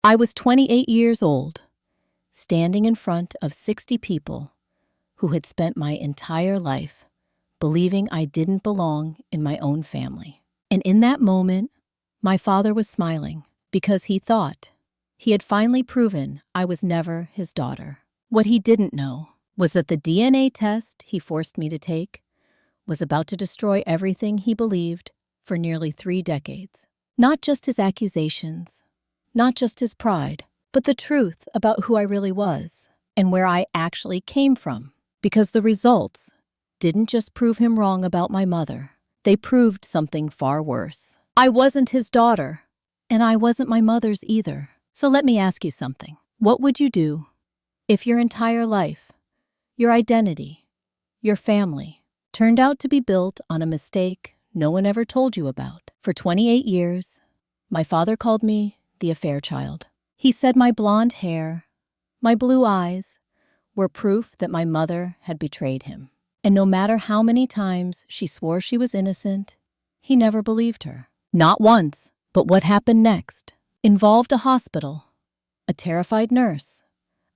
I was 28 years old, standing in front of 60 people who had spent my entire life believing I didn't belong in my own family. And in that moment, my father was smiling because he thought he had finally proven I was never his daughter. What he didn't know was that the DNA test he forced me to take was about to destroy everything he believed for nearly 3 decades. Not just his accusations, not just his pride, but the truth about who I really was and where I actually came from. Because the results didn't just prove him wrong about my mother, they proved something far worse. I wasn't his daughter, and I wasn't my mother's either. So let me ask you something. What would you do if your entire life, your identity, your family, turned out to be built on a mistake no one ever told you about? For 28 years, my father called me the affair child. He said my blonde hair, my blue eyes, were proof that my mother had betrayed him. And no matter how many times she swore she was innocent, he never believed her. Not once, but what happened next involved a hospital, a terrified nurse,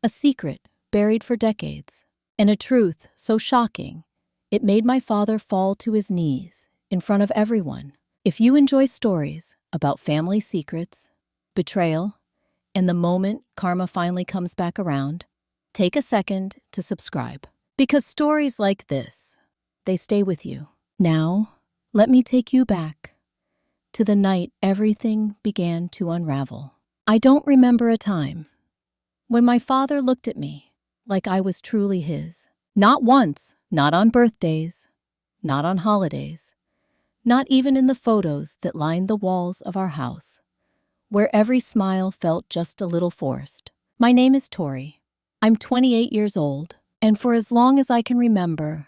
a secret buried for decades, and a truth so shocking it made my father fall to his knees in front of everyone. If you enjoy stories about family secrets, betrayal, and the moment karma finally comes back around, take a second to subscribe. Because stories like this, they stay with you. Now, let me take you back to the night everything began to unravel. I don't remember a time when my father looked at me like I was truly his. Not once, not on birthdays, not on holidays, not even in the photos that lined the walls of our house, where every smile felt just a little forced. My name is Tori. I'm 28 years old, and for as long as I can remember,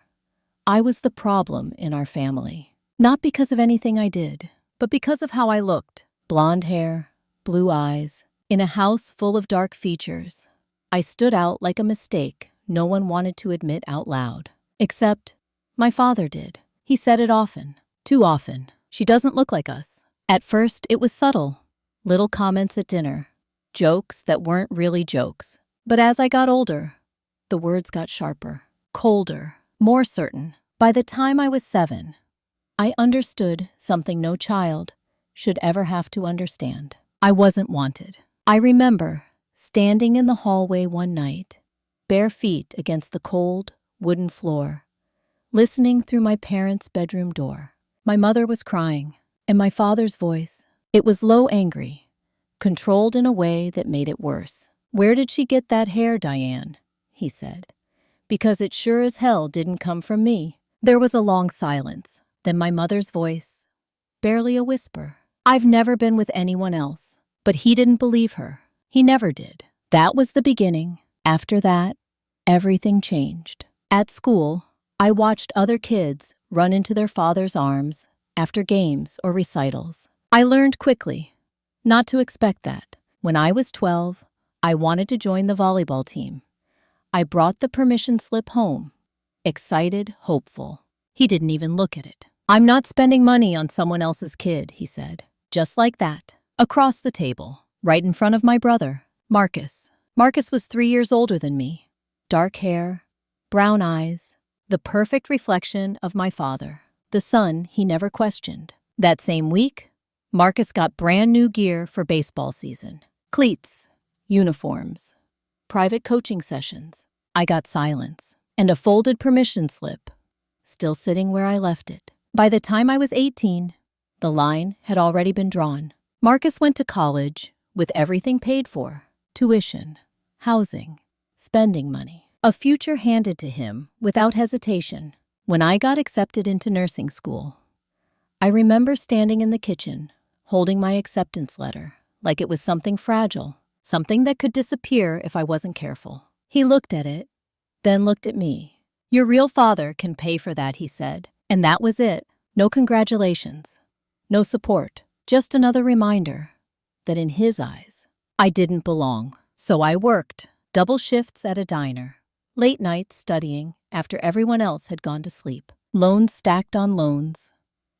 I was the problem in our family. Not because of anything I did, but because of how I looked. Blonde hair, blue eyes, in a house full of dark features. I stood out like a mistake no one wanted to admit out loud. Except my father did. He said it often, too often. She doesn't look like us. At first, it was subtle. Little comments at dinner, jokes that weren't really jokes. But as I got older, the words got sharper, colder, more certain. By the time I was 7, I understood something no child should ever have to understand. I wasn't wanted. I remember standing in the hallway one night, bare feet against the cold, wooden floor, listening through my parents' bedroom door. My mother was crying, and my father's voice, it was low, angry, controlled in a way that made it worse. "Where did she get that hair, Diane?" he said. "Because it sure as hell didn't come from me." There was a long silence. Then my mother's voice, barely a whisper. "I've never been with anyone else." But he didn't believe her. He never did. That was the beginning. After that, everything changed. At school, I watched other kids run into their father's arms after games or recitals. I learned quickly not to expect that. When I was 12, I wanted to join the volleyball team. I brought the permission slip home, excited, hopeful. He didn't even look at it. "I'm not spending money on someone else's kid," he said. Just like that, across the table, right in front of my brother, Marcus. Marcus was 3 years older than me. Dark hair, brown eyes, the perfect reflection of my father, the son he never questioned. That same week, Marcus got brand new gear for baseball season. Cleats, uniforms, private coaching sessions. I got silence and a folded permission slip, still sitting where I left it. By the time I was 18, the line had already been drawn. Marcus went to college with everything paid for: tuition, housing, spending money. A future handed to him without hesitation. When I got accepted into nursing school, I remember standing in the kitchen, holding my acceptance letter like it was something fragile, something that could disappear if I wasn't careful. He looked at it, then looked at me. "Your real father can pay for that," he said. And that was it. No congratulations, no support, just another reminder that in his eyes, I didn't belong. So I worked double shifts at a diner, late nights studying after everyone else had gone to sleep, loans stacked on loans,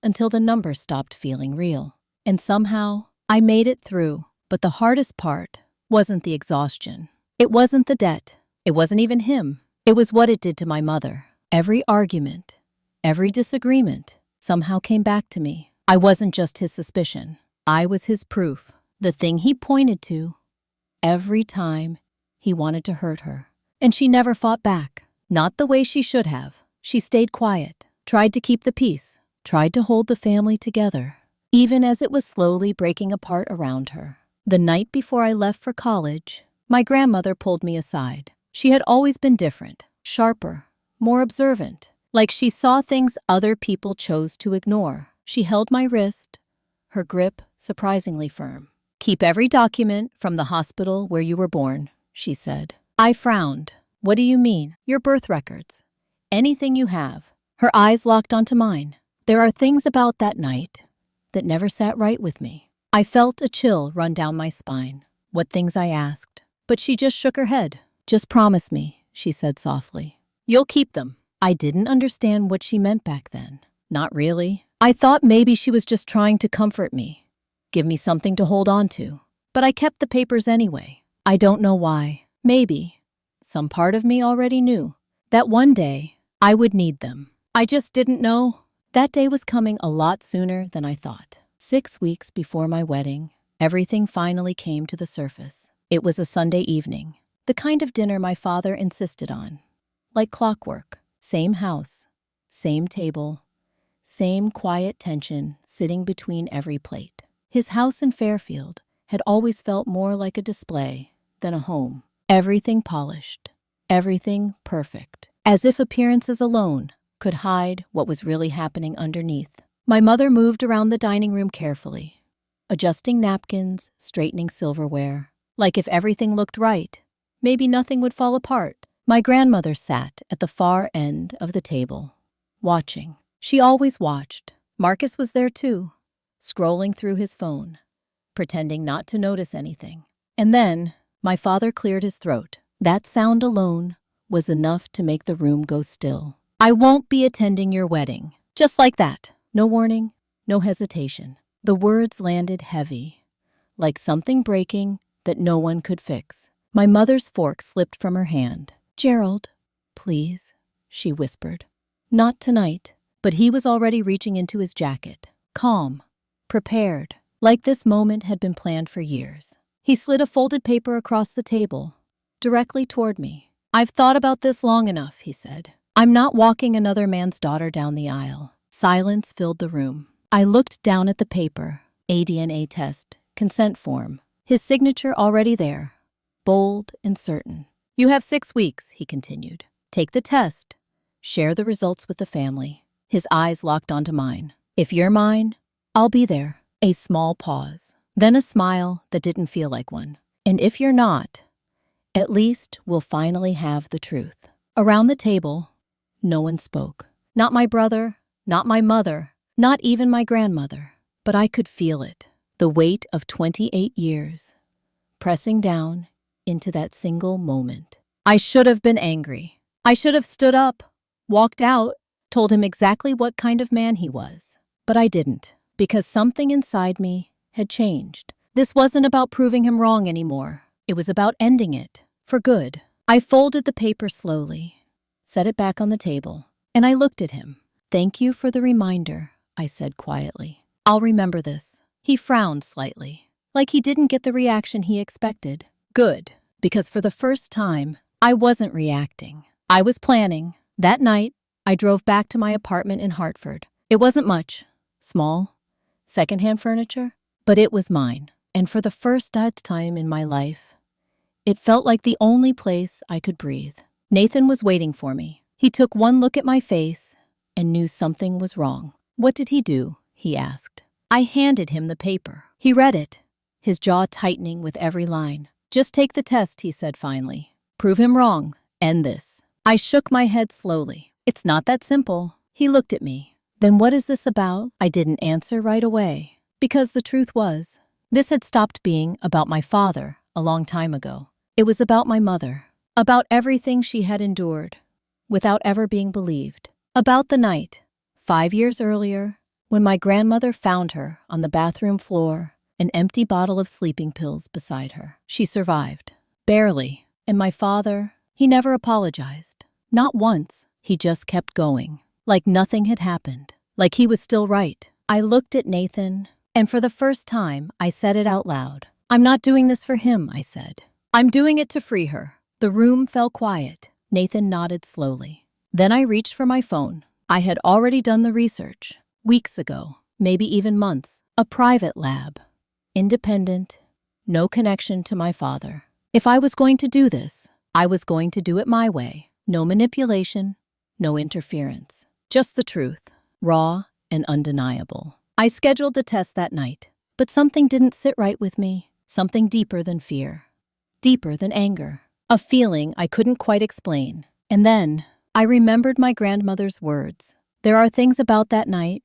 until the numbers stopped feeling real. And somehow, I made it through. But the hardest part wasn't the exhaustion. It wasn't the debt. It wasn't even him. It was what it did to my mother. Every argument, every disagreement somehow came back to me. I wasn't just his suspicion. I was his proof, the thing he pointed to every time he wanted to hurt her. And she never fought back. Not the way she should have. She stayed quiet, tried to keep the peace, tried to hold the family together, even as it was slowly breaking apart around her. The night before I left for college, my grandmother pulled me aside. She had always been different, sharper, more observant, like she saw things other people chose to ignore. She held my wrist, her grip surprisingly firm. "Keep every document from the hospital where you were born," she said. I frowned. "What do you mean?" "Your birth records. Anything you have." Her eyes locked onto mine. There are things about that night that never sat right with me. I felt a chill run down my spine. What things, I asked. But she just shook her head. "Just promise me," she said softly. "You'll keep them." I didn't understand what she meant back then. Not really. I thought maybe she was just trying to comfort me, give me something to hold on to. But I kept the papers anyway. I don't know why. Maybe some part of me already knew that one day I would need them. I just didn't know. That day was coming a lot sooner than I thought. 6 weeks before my wedding, everything finally came to the surface. It was a Sunday evening, the kind of dinner my father insisted on. Like clockwork, same house, same table, same quiet tension sitting between every plate. His house in Fairfield had always felt more like a display than a home. Everything polished, everything perfect, as if appearances alone could hide what was really happening underneath. My mother moved around the dining room carefully, adjusting napkins, straightening silverware. Like if everything looked right, maybe nothing would fall apart. My grandmother sat at the far end of the table, watching. She always watched. Marcus was there too, scrolling through his phone, pretending not to notice anything. And then my father cleared his throat. That sound alone was enough to make the room go still. "I won't be attending your wedding." Just like that. No warning, no hesitation. The words landed heavy, like something breaking that no one could fix. My mother's fork slipped from her hand. "Gerald, please," she whispered. Not tonight. But he was already reaching into his jacket, calm, prepared, like this moment had been planned for years. He slid a folded paper across the table, directly toward me. "I've thought about this long enough," he said. "I'm not walking another man's daughter down the aisle." Silence filled the room. I looked down at the paper, ADN test, consent form, his signature already there, bold and certain. "You have 6 weeks," he continued. "Take the test. Share the results with the family." His eyes locked onto mine. "If you're mine, I'll be there." A small pause, then a smile that didn't feel like one. "And if you're not, at least we'll finally have the truth." Around the table, no one spoke. Not my brother, not my mother, not even my grandmother. But I could feel it, the weight of 28 years, pressing down into that single moment. I should have been angry. I should have stood up, walked out, told him exactly what kind of man he was. But I didn't, because something inside me had changed. This wasn't about proving him wrong anymore. It was about ending it, for good. I folded the paper slowly, set it back on the table, and I looked at him. "Thank you for the reminder," I said quietly. "I'll remember this." He frowned slightly, like he didn't get the reaction he expected. Good, because for the first time, I wasn't reacting. I was planning. That night, I drove back to my apartment in Hartford. It wasn't much. Small, secondhand furniture, but it was mine. And for the first time in my life, it felt like the only place I could breathe. Nathan was waiting for me. He took one look at my face and knew something was wrong. "What did he do?" he asked. I handed him the paper. He read it, his jaw tightening with every line. "Just take the test," he said finally. "Prove him wrong. End this." I shook my head slowly. "It's not that simple." He looked at me. "Then what is this about?" I didn't answer right away, because the truth was, this had stopped being about my father a long time ago. It was about my mother, about everything she had endured without ever being believed, about the night, 5 years earlier, when my grandmother found her on the bathroom floor, an empty bottle of sleeping pills beside her. She survived. Barely. And my father, he never apologized. Not once. He just kept going. Like nothing had happened. Like he was still right. I looked at Nathan, and for the first time, I said it out loud. "I'm not doing this for him," I said. "I'm doing it to free her." The room fell quiet. Nathan nodded slowly. Then I reached for my phone. I had already done the research. Weeks ago. Maybe even months. A private lab. Independent. No connection to my father. If I was going to do this, I was going to do it my way. No manipulation. No interference. Just the truth. Raw and undeniable. I scheduled the test that night, but something didn't sit right with me. Something deeper than fear. Deeper than anger. A feeling I couldn't quite explain. And then I remembered my grandmother's words. There are things about that night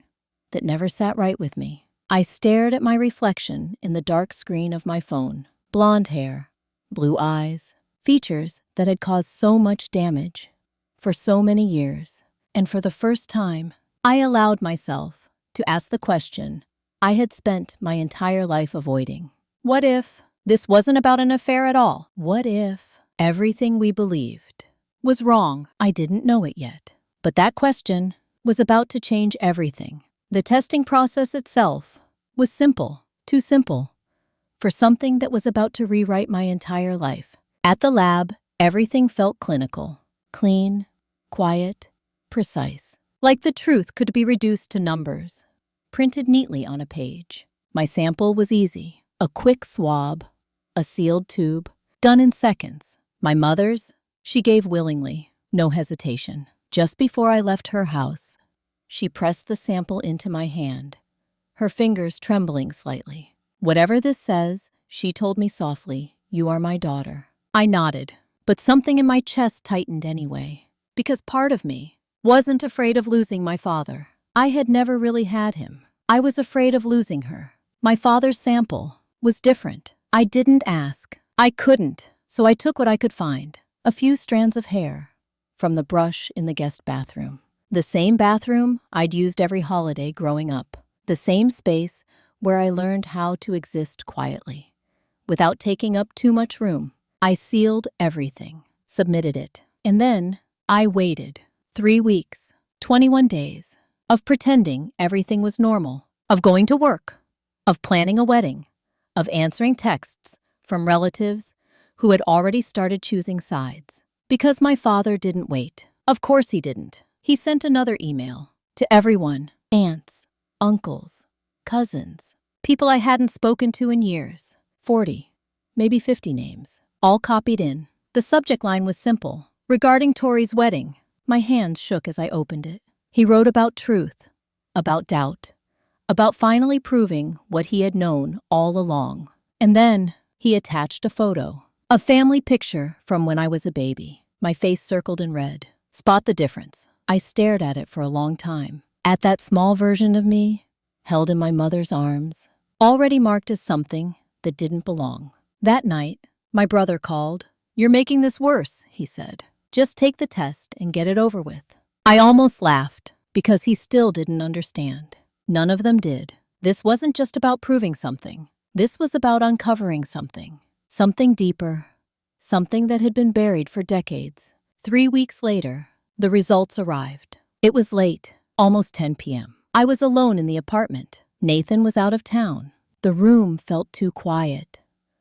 that never sat right with me. I stared at my reflection in the dark screen of my phone. Blonde hair, blue eyes, features that had caused so much damage for so many years. And for the first time, I allowed myself to ask the question I had spent my entire life avoiding. What if this wasn't about an affair at all? What if everything we believed was wrong? I didn't know it yet. But that question was about to change everything. The testing process itself was simple, too simple, for something that was about to rewrite my entire life. At the lab, everything felt clinical, clean, quiet, precise. Like the truth could be reduced to numbers, printed neatly on a page. My sample was easy. A quick swab, a sealed tube, done in seconds. My mother's, she gave willingly, no hesitation. Just before I left her house, she pressed the sample into my hand, her fingers trembling slightly. "Whatever this says," she told me softly, "you are my daughter." I nodded, but something in my chest tightened anyway, because part of me wasn't afraid of losing my father. I had never really had him. I was afraid of losing her. My father's sample was different. I didn't ask. I couldn't, so I took what I could find. A few strands of hair from the brush in the guest bathroom. The same bathroom I'd used every holiday growing up. The same space where I learned how to exist quietly, without taking up too much room. I sealed everything, submitted it, and then I waited. 3 weeks, 21 days, of pretending everything was normal, of going to work, of planning a wedding, of answering texts from relatives who had already started choosing sides. Because my father didn't wait. Of course he didn't. He sent another email to everyone, aunts, uncles, cousins, people I hadn't spoken to in years, 40, maybe 50 names, all copied in. The subject line was simple, regarding Tori's wedding. My hands shook as I opened it. He wrote about truth, about doubt, about finally proving what he had known all along. And then he attached a photo, a family picture from when I was a baby, my face circled in red. Spot the difference. I stared at it for a long time, at that small version of me, held in my mother's arms, already marked as something that didn't belong. That night, my brother called. "You're making this worse," he said. "Just take the test and get it over with." I almost laughed, because he still didn't understand. None of them did. This wasn't just about proving something. This was about uncovering something. Something deeper. Something that had been buried for decades. 3 weeks later, the results arrived. It was late, almost 10 p.m. I was alone in the apartment. Nathan was out of town. The room felt too quiet,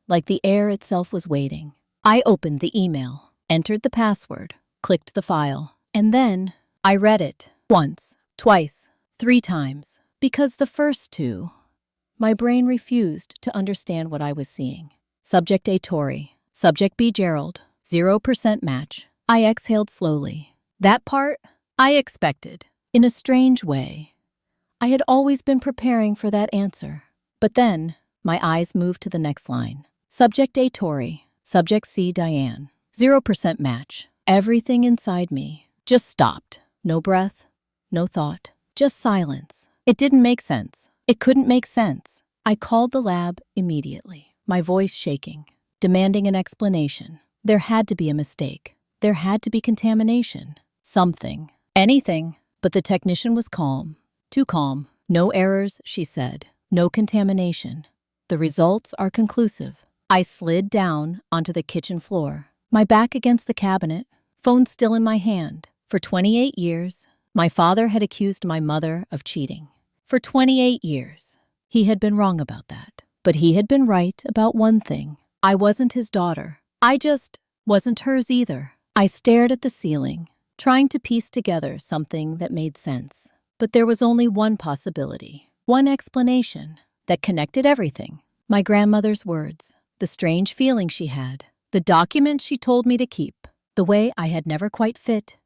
like the air itself was waiting. I opened the email, entered the password, clicked the file, and then I read it. Once, twice, 3 times. Because the first 2, my brain refused to understand what I was seeing. Subject A, Tori. Subject B, Gerald. 0% match. I exhaled slowly. That part, I expected. In a strange way, I had always been preparing for that answer. But then, my eyes moved to the next line. Subject A, Tori. Subject C, Diane. 0% match. Everything inside me just stopped. No breath, no thought, just silence. It didn't make sense. It couldn't make sense. I called the lab immediately, my voice shaking, demanding an explanation. There had to be a mistake. There had to be contamination. Something. Anything. But the technician was calm. Too calm. No errors, she said. No contamination. The results are conclusive. I slid down onto the kitchen floor, my back against the cabinet, phone still in my hand. For 28 years, my father had accused my mother of cheating. For 28 years, he had been wrong about that. But he had been right about one thing. I wasn't his daughter. I just wasn't hers either. I stared at the ceiling, trying to piece together something that made sense. But there was only one possibility, one explanation that connected everything. My grandmother's words, the strange feeling she had, the documents she told me to keep, the way I had never quite fit,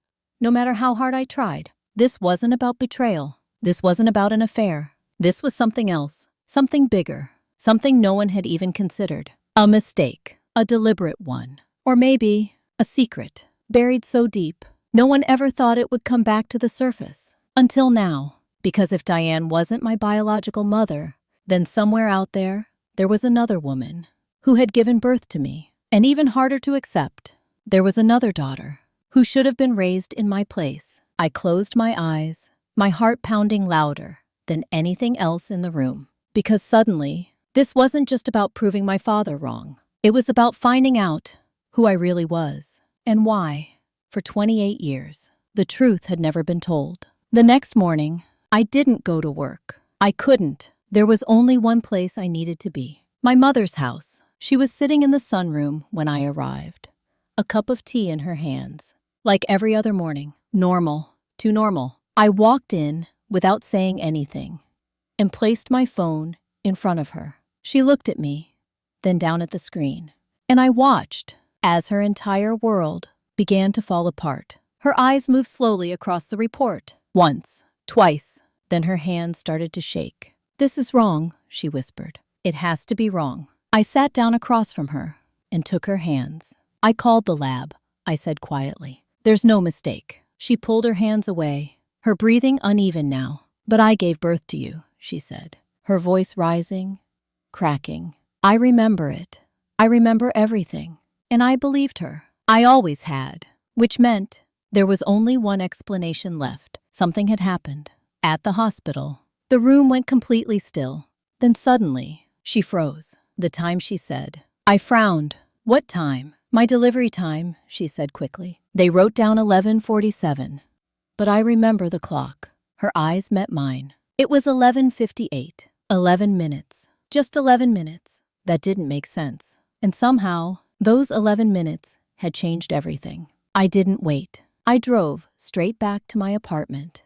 no matter how hard I tried. This wasn't about betrayal. This wasn't about an affair. This was something else, something bigger, something no one had even considered. A mistake, a deliberate one, or maybe a secret, buried so deep, no one ever thought it would come back to the surface. Until now, because if Diane wasn't my biological mother, then somewhere out there, there was another woman who had given birth to me. And even harder to accept, there was another daughter who should have been raised in my place. I closed my eyes, my heart pounding louder than anything else in the room. Because suddenly, this wasn't just about proving my father wrong. It was about finding out who I really was and why. For 28 years, the truth had never been told. The next morning, I didn't go to work. I couldn't. There was only one place I needed to be. My mother's house. She was sitting in the sunroom when I arrived, a cup of tea in her hands. Like every other morning, normal, too normal. I walked in without saying anything and placed my phone in front of her. She looked at me, then down at the screen, and I watched as her entire world began to fall apart. Her eyes moved slowly across the report. Once, twice, then her hands started to shake. "This is wrong," she whispered. "It has to be wrong." I sat down across from her and took her hands. "I called the lab," I said quietly. "There's no mistake." She pulled her hands away, her breathing uneven now. "But I gave birth to you," she said, her voice rising, cracking. I remember it. I remember everything. And I believed her. I always had. Which meant there was only one explanation left. Something had happened. At the hospital, the room went completely still. Then suddenly, she froze. The time, she said. I frowned. "What time?" "My delivery time," she said quickly. They wrote down 11:47. But I remember the clock. Her eyes met mine. It was 11:58. 11 minutes. Just 11 minutes. That didn't make sense. And somehow, those 11 minutes had changed everything. I didn't wait. I drove straight back to my apartment,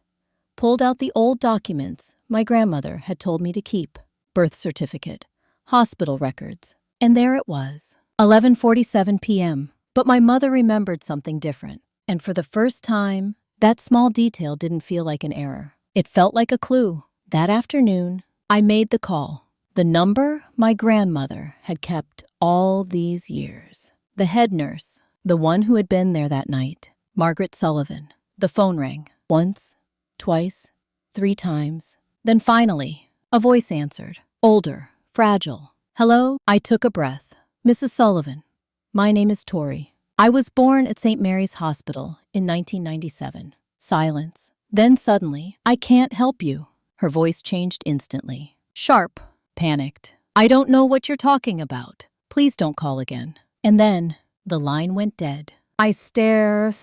pulled out the old documents my grandmother had told me to keep, birth certificate, hospital records, and there it was, 11:47 p.m. But my mother remembered something different, and for the first time, that small detail didn't feel like an error. It felt like a clue. That afternoon, I made the call. The number my grandmother had kept all these years. The head nurse, the one who had been there that night, Margaret Sullivan. The phone rang. Once, twice, 3 times. Then finally, a voice answered. Older, fragile. "Hello?" I took a breath. "Mrs. Sullivan, my name is Tori. I was born at St. Mary's Hospital in 1997. Silence. Then suddenly, "I can't help you." Her voice changed instantly. Sharp. Panicked. "I don't know what you're talking about. Please don't call again." And then the line went dead. I stared.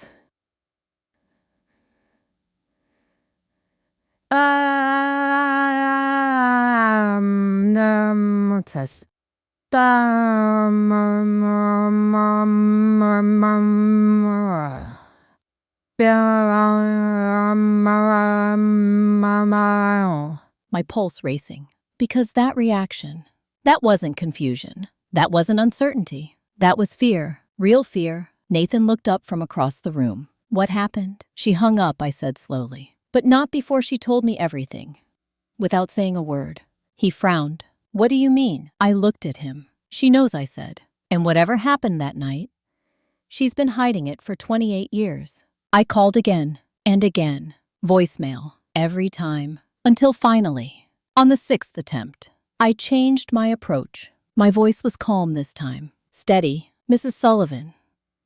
Test. My pulse racing. Because that reaction, that wasn't confusion. That wasn't uncertainty. That was fear. Real fear. Nathan looked up from across the room. "What happened?" "She hung up," I said slowly. "But not before she told me everything." Without saying a word. He frowned. "What do you mean?" I looked at him. "She knows," I said. "And whatever happened that night, she's been hiding it for 28 years. I called again and again. Voicemail. Every time. Until finally, on the 6th attempt, I changed my approach. My voice was calm this time. Steady. "Mrs. Sullivan,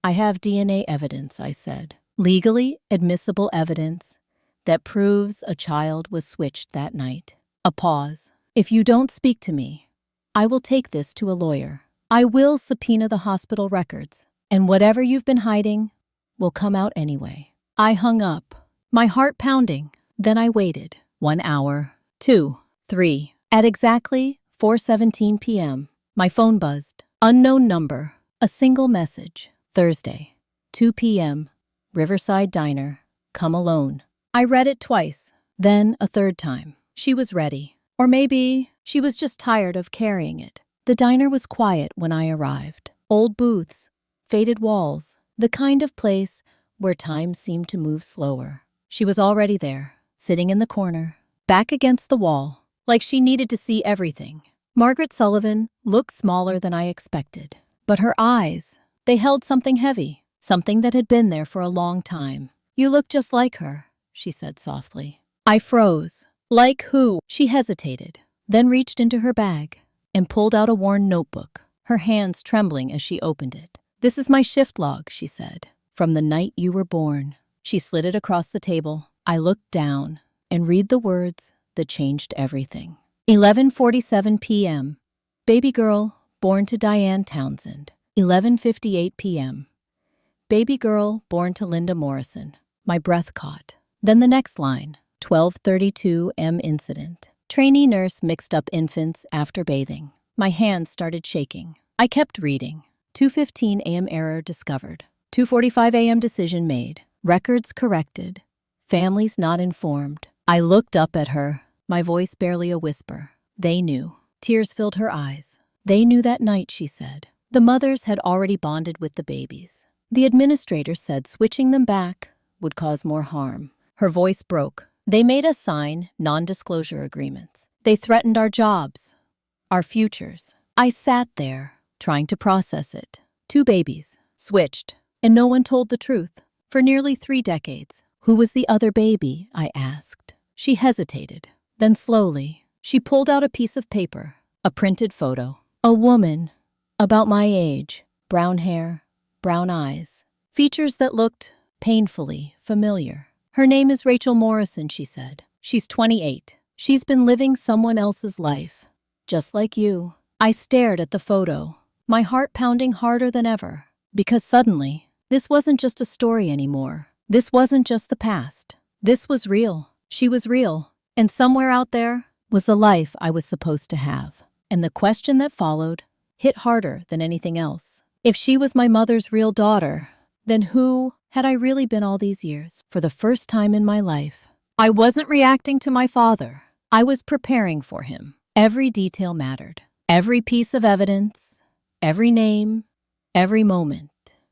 I have DNA evidence," I said. "Legally admissible evidence that proves a child was switched that night." A pause. "If you don't speak to me, I will take this to a lawyer. I will subpoena the hospital records, and whatever you've been hiding will come out anyway. I hung up, my heart pounding. Then I waited. 1 hour, 2, 3. At exactly 4:17 p.m., my phone buzzed. Unknown number. A single message. Thursday, 2 p.m. Riverside Diner. Come alone. I read it twice, then a third time. She was ready. Or maybe she was just tired of carrying it. The diner was quiet when I arrived. Old booths, faded walls, the kind of place where time seemed to move slower. She was already there, sitting in the corner, back against the wall, like she needed to see everything. Margaret Sullivan looked smaller than I expected, but her eyes, they held something heavy, something that had been there for a long time. You look just like her, she said softly. I froze. Like who? She hesitated, then reached into her bag and pulled out a worn notebook, her hands trembling as she opened it. This is my shift log, she said, from the night you were born. She slid it across the table. I looked down and read the words that changed everything. 11:47 p.m. Baby girl born to Diane Townsend. 11:58 p.m. Baby girl born to Linda Morrison. My breath caught. Then the next line. 12:32 m. incident. Trainee nurse mixed up infants after bathing. My hands started shaking. I kept reading. 2:15 a.m. error discovered. 2:45 a.m. decision made. Records corrected. Families not informed. I looked up at her, my voice barely a whisper. They knew. Tears filled her eyes. They knew that night, she said. The mothers had already bonded with the babies. The administrator said switching them back would cause more harm. Her voice broke. They made us sign non-disclosure agreements. They threatened our jobs, our futures. I sat there, trying to process it. 2 babies, switched, and no one told the truth. For nearly 3 decades. Who was the other baby? I asked. She hesitated. Then slowly, she pulled out a piece of paper, a printed photo. A woman, about my age, brown hair, brown eyes, features that looked painfully familiar. Her name is Rachel Morrison, she said. She's 28. She's been living someone else's life, just like you. I stared at the photo, my heart pounding harder than ever, because suddenly, this wasn't just a story anymore. This wasn't just the past. This was real. She was real. And somewhere out there was the life I was supposed to have. And the question that followed hit harder than anything else. If she was my mother's real daughter, then who had I really been all these years? For the first time in my life, I wasn't reacting to my father. I was preparing for him. Every detail mattered. Every piece of evidence, every name, every moment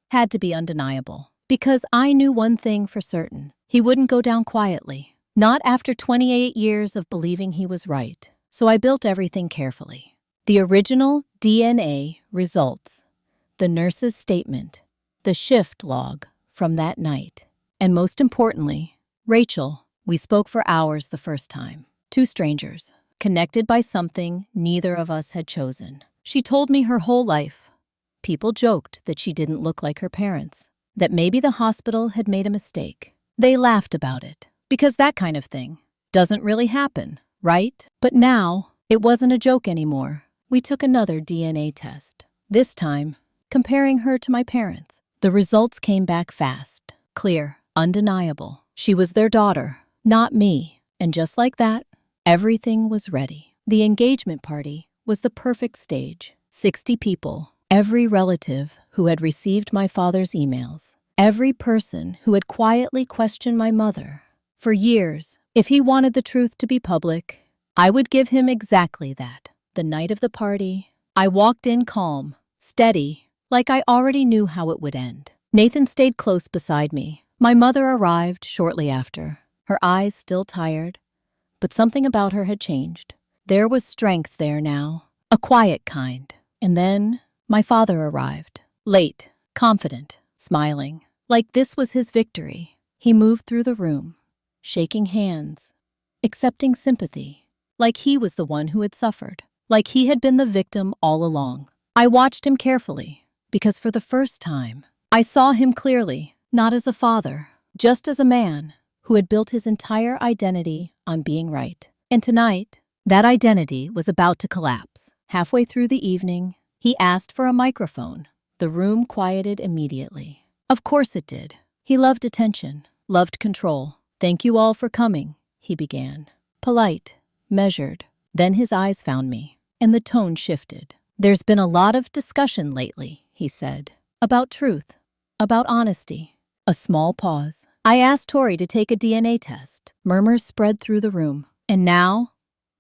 had to be undeniable. Because I knew one thing for certain. He wouldn't go down quietly. Not after 28 years of believing he was right. So I built everything carefully. The original DNA results, the nurse's statement, the shift log from that night. And most importantly, Rachel. We spoke for hours the first time. 2 strangers, connected by something neither of us had chosen. She told me her whole life. People joked that she didn't look like her parents, that maybe the hospital had made a mistake. They laughed about it, because that kind of thing doesn't really happen, right? But now, it wasn't a joke anymore. We took another DNA test. This time, comparing her to my parents. The results came back fast, clear, undeniable. She was their daughter, not me. And just like that, everything was ready. The engagement party was the perfect stage. 60 people, every relative who had received my father's emails, every person who had quietly questioned my mother. For years, if he wanted the truth to be public, I would give him exactly that. The night of the party, I walked in calm, steady, like I already knew how it would end. Nathan stayed close beside me. My mother arrived shortly after, her eyes still tired, but something about her had changed. There was strength there now, a quiet kind. And then my father arrived, late, confident, smiling, like this was his victory. He moved through the room, shaking hands, accepting sympathy, like he was the one who had suffered, like he had been the victim all along. I watched him carefully, because for the first time, I saw him clearly, not as a father, just as a man who had built his entire identity on being right. And tonight, that identity was about to collapse. Halfway through the evening, he asked for a microphone. The room quieted immediately. Of course it did. He loved attention, loved control. "Thank you all for coming," he began. Polite, measured. Then his eyes found me, and the tone shifted. "There's been a lot of discussion lately," he said, "about truth, about honesty." A small pause. "I asked Tori to take a DNA test." Murmurs spread through the room. "And now,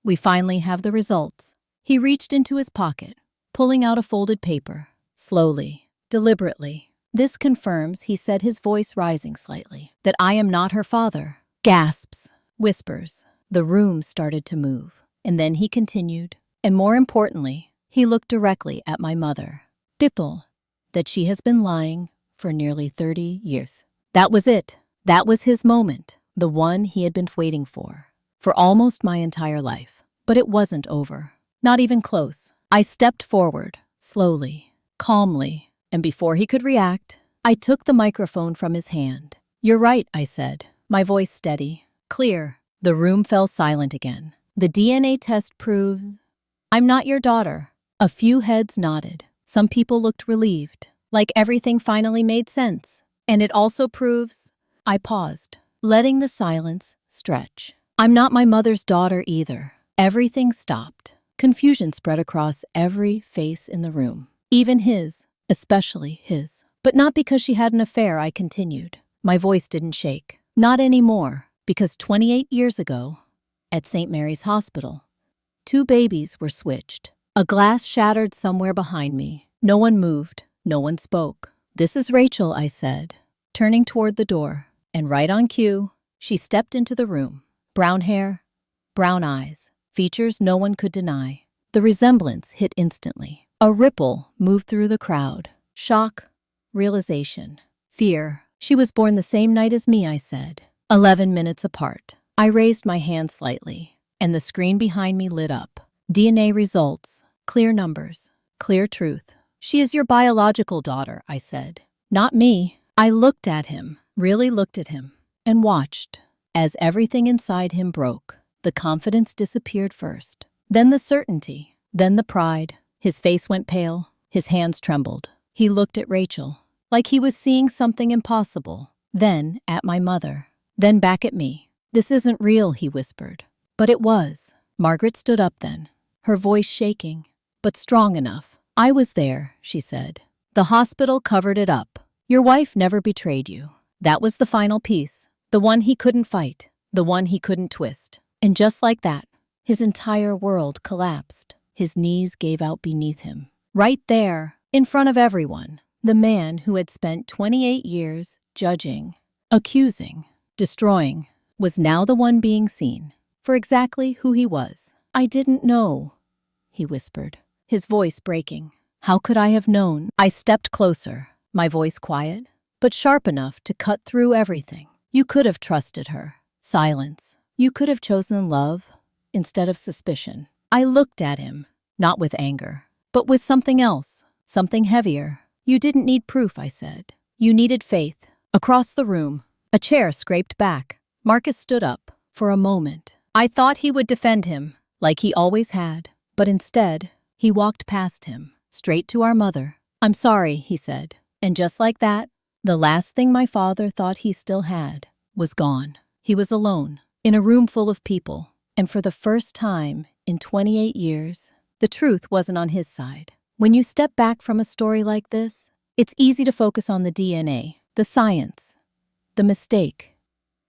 we finally have the results." He reached into his pocket, pulling out a folded paper. Slowly, deliberately. "This confirms," he said, his voice rising slightly, "that I am not her father." Gasps, whispers. The room started to move. And then he continued. "And more importantly, he looked directly at my mother. Tito, that she has been lying for nearly 30 years. That was it. That was his moment, the one he had been waiting for almost my entire life. But it wasn't over. Not even close. I stepped forward, slowly, calmly, and before he could react, I took the microphone from his hand. "You're right," I said, my voice steady, clear. The room fell silent again. "The DNA test proves I'm not your daughter." A few heads nodded. Some people looked relieved, like everything finally made sense. "And it also proves," I paused, letting the silence stretch, "I'm not my mother's daughter either." Everything stopped. Confusion spread across every face in the room, even his, especially his. "But not because she had an affair," I continued. My voice didn't shake. "Not anymore, because 28 years ago, at St. Mary's Hospital, 2 babies were switched. A glass shattered somewhere behind me. No one moved. No one spoke. 'This is Rachel,' I said, turning toward the door. And right on cue, she stepped into the room. Brown hair, brown eyes, features no one could deny. The resemblance hit instantly. A ripple moved through the crowd. Shock, realization, fear. She was born the same night as me, I said. 11 minutes apart. I raised my hand slightly, and the screen behind me lit up. DNA results, clear numbers, clear truth. "She is your biological daughter," I said. "Not me." I looked at him, really looked at him, and watched. As everything inside him broke, the confidence disappeared first. Then the certainty, then the pride. His face went pale, his hands trembled. He looked at Rachel, like he was seeing something impossible. Then at my mother, then back at me. "This isn't real," he whispered. But it was. Margaret stood up then, her voice shaking, but strong enough. "I was there," she said. "The hospital covered it up. Your wife never betrayed you." That was the final piece, the one he couldn't fight, the one he couldn't twist. And just like that, his entire world collapsed. His knees gave out beneath him. Right there, in front of everyone, the man who had spent 28 years judging, accusing, destroying, was now the one being seen for exactly who he was. "I didn't know," he whispered, his voice breaking. "How could I have known?" I stepped closer, my voice quiet, but sharp enough to cut through everything. "You could have trusted her." Silence. "You could have chosen love instead of suspicion." I looked at him, not with anger, but with something else, something heavier. "You didn't need proof," I said. "You needed faith." Across the room, a chair scraped back. Marcus stood up. For a moment, I thought he would defend him, like he always had. But instead, he walked past him, straight to our mother. "I'm sorry," he said. And just like that, the last thing my father thought he still had was gone. He was alone, in a room full of people. And for the first time in 28 years, the truth wasn't on his side. When you step back from a story like this, it's easy to focus on the DNA, the science, the mistake,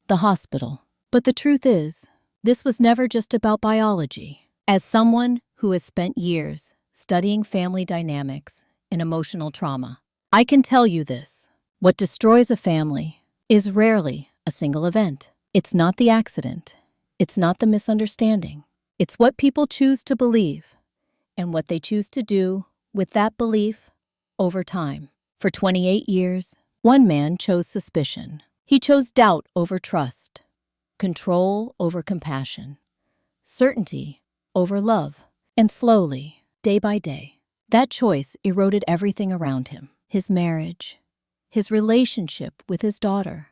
the hospital. But the truth is, this was never just about biology. As someone who has spent years studying family dynamics and emotional trauma, I can tell you this. What destroys a family is rarely a single event. It's not the accident. It's not the misunderstanding. It's what people choose to believe and what they choose to do with that belief over time. For 28 years, one man chose suspicion. He chose doubt over trust, control over compassion, certainty over love. And slowly, day by day, that choice eroded everything around him. His marriage, his relationship with his daughter,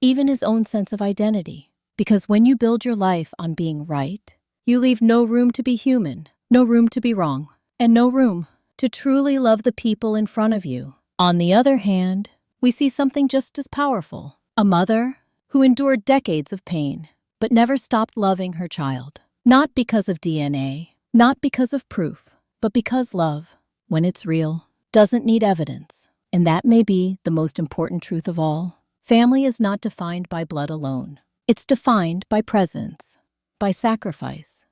even his own sense of identity. Because when you build your life on being right, you leave no room to be human, no room to be wrong, and no room to truly love the people in front of you. On the other hand, we see something just as powerful: a mother who endured decades of pain, but never stopped loving her child. Not because of DNA, not because of proof, but because love, when it's real, doesn't need evidence. And that may be the most important truth of all. Family is not defined by blood alone. It's defined by presence, by sacrifice,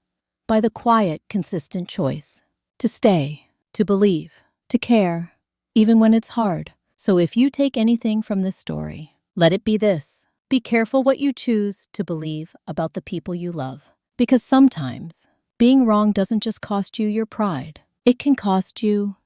by the quiet, consistent choice to stay, to believe, to care, even when it's hard. So if you take anything from this story, let it be this: be careful what you choose to believe about the people you love. Because sometimes being wrong doesn't just cost you your pride, it can cost you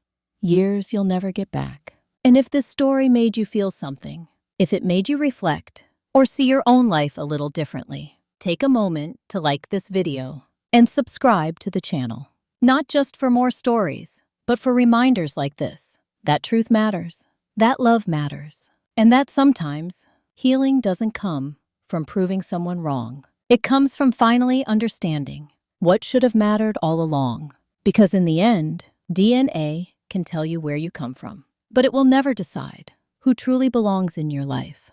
years you'll never get back. And if this story made you feel something, if it made you reflect or see your own life a little differently, take a moment to like this video and subscribe to the channel. Not just for more stories, but for reminders like this, that truth matters, that love matters, and that sometimes healing doesn't come from proving someone wrong. It comes from finally understanding what should have mattered all along. Because in the end, DNA can tell you where you come from, but it will never decide who truly belongs in your life.